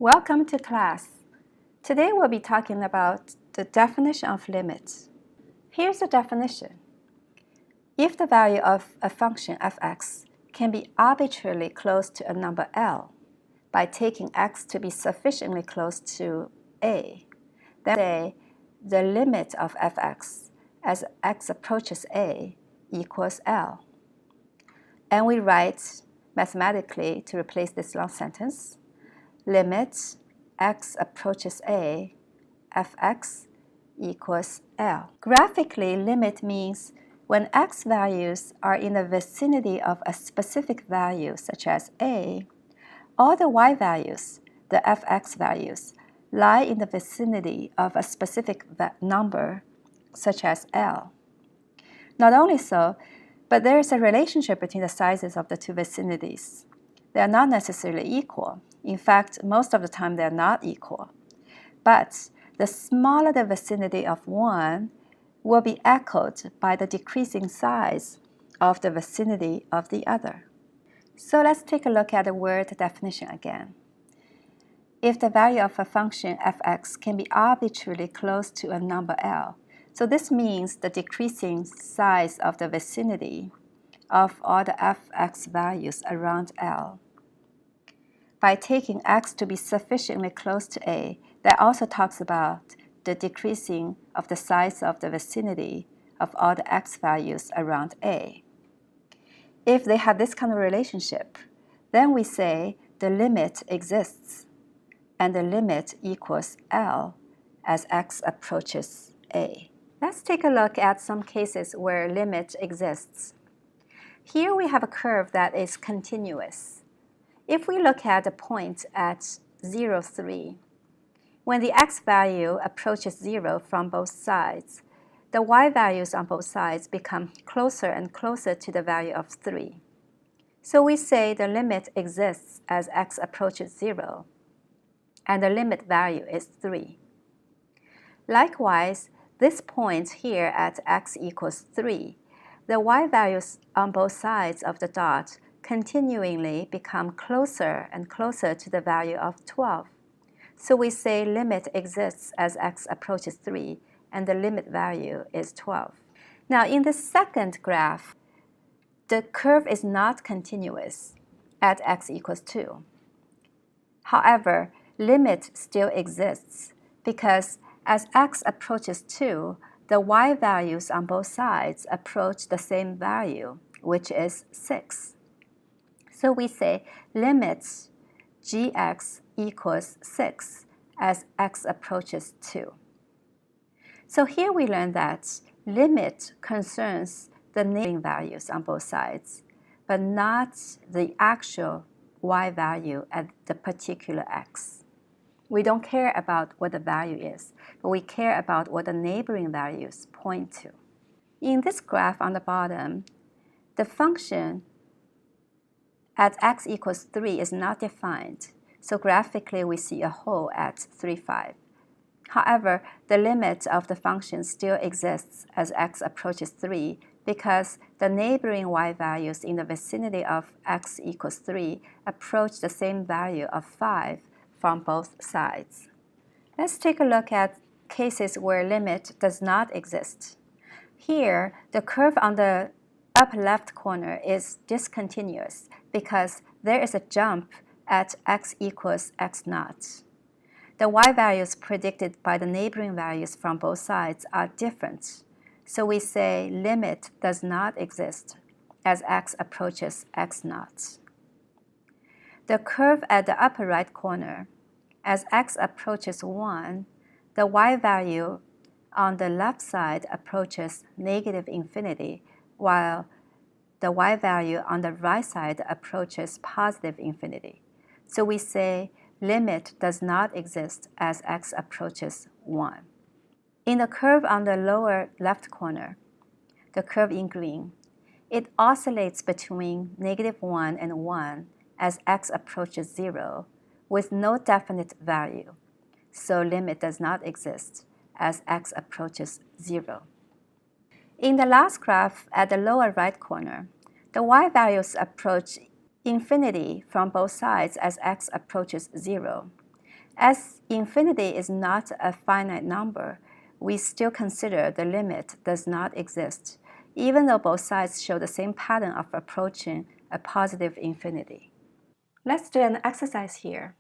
Welcome to class. Today we'll be talking about the definition of limit. Here's the definition. If the value of a function f(x) can be arbitrarily close to a number L by taking x to be sufficiently close to a, then say the limit of f(x) as x approaches a equals L. And we write mathematically to replace this long sentence, limit x approaches a, fx equals L. Graphically, limit means when x values are in the vicinity of a specific value, such as a, all the y values, the fx values, lie in the vicinity of a specific number, such as L. Not only so, but there is a relationship between the sizes of the two vicinities. They are not necessarily equal. In fact, most of the time they are not equal. But the smaller the vicinity of one will be echoed by the decreasing size of the vicinity of the other. So let's take a look at the word definition again. If the value of a function fx can be arbitrarily close to a number L, so this means the decreasing size of the vicinity of all the fx values around L. By taking x to be sufficiently close to a, that also talks about the decreasing of the size of the vicinity of all the x values around a. If they have this kind of relationship, then we say the limit exists, and the limit equals L as x approaches a. Let's take a look at some cases where limit exists. Here we have a curve that is continuous. If we look at the point at 0, 3, when the x value approaches 0 from both sides, the y values on both sides become closer and closer to the value of 3. So we say the limit exists as x approaches 0, and the limit value is 3. Likewise, this point here at x equals 3, the y values on both sides of the dot continually become closer and closer to the value of 12. So we say limit exists as x approaches 3, and the limit value is 12. Now in the second graph, the curve is not continuous at x equals 2. However, limit still exists because as x approaches 2, the y values on both sides approach the same value, which is 6. So we say limit gx equals 6 as x approaches 2. So here we learn that limit concerns the neighboring values on both sides, but not the actual y value at the particular x. We don't care about what the value is, but we care about what the neighboring values point to. In this graph on the bottom, the function at x equals 3 is not defined, so graphically we see a hole at 3, 5. However, the limit of the function still exists as x approaches 3 because the neighboring y values in the vicinity of x equals 3 approach the same value of 5 from both sides. Let's take a look at cases where limit does not exist. Here, the curve on the upper left corner is discontinuous because there is a jump at x equals x naught. The y values predicted by the neighboring values from both sides are different, so we say limit does not exist as x approaches x naught. The curve at the upper right corner, as x approaches 1, the y value on the left side approaches negative infinity, while the y value on the right side approaches positive infinity. So we say limit does not exist as x approaches 1. In the curve on the lower left corner, the curve in green, it oscillates between -1 and 1 as x approaches 0 with no definite value. So limit does not exist as x approaches 0. In the last graph at the lower right corner, the y values approach infinity from both sides as x approaches 0. As infinity is not a finite number, we still consider the limit does not exist, even though both sides show the same pattern of approaching a positive infinity. Let's do an exercise here.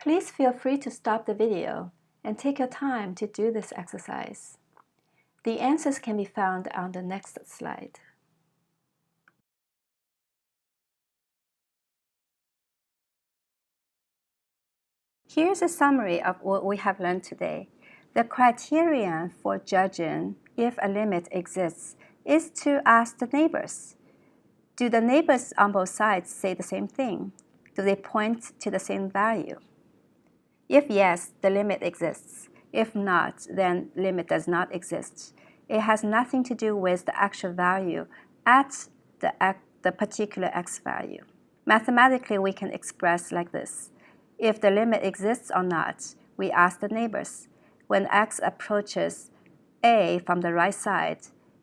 Please feel free to stop the video and take your time to do this exercise. The answers can be found on the next slide. Here's a summary of what we have learned today. The criterion for judging if a limit exists is to ask the neighbors. Do the neighbors on both sides say the same thing? Do they point to the same value? If yes, the limit exists. If not, then limit does not exist. It has nothing to do with the actual value at the particular x value. Mathematically, we can express like this. If the limit exists or not, we ask the neighbors. When x approaches a from the right side,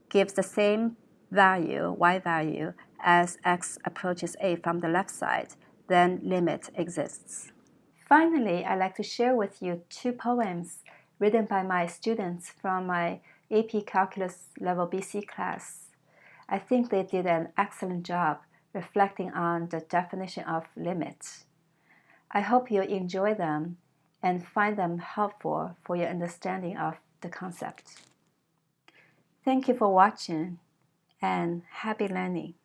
gives the same value, y value, as x approaches a from the left side, then limit exists. Finally, I'd like to share with you 2 poems written by my students from my AP Calculus Level BC class. I think they did an excellent job reflecting on the definition of limits. I hope you enjoy them and find them helpful for your understanding of the concept. Thank you for watching and happy learning.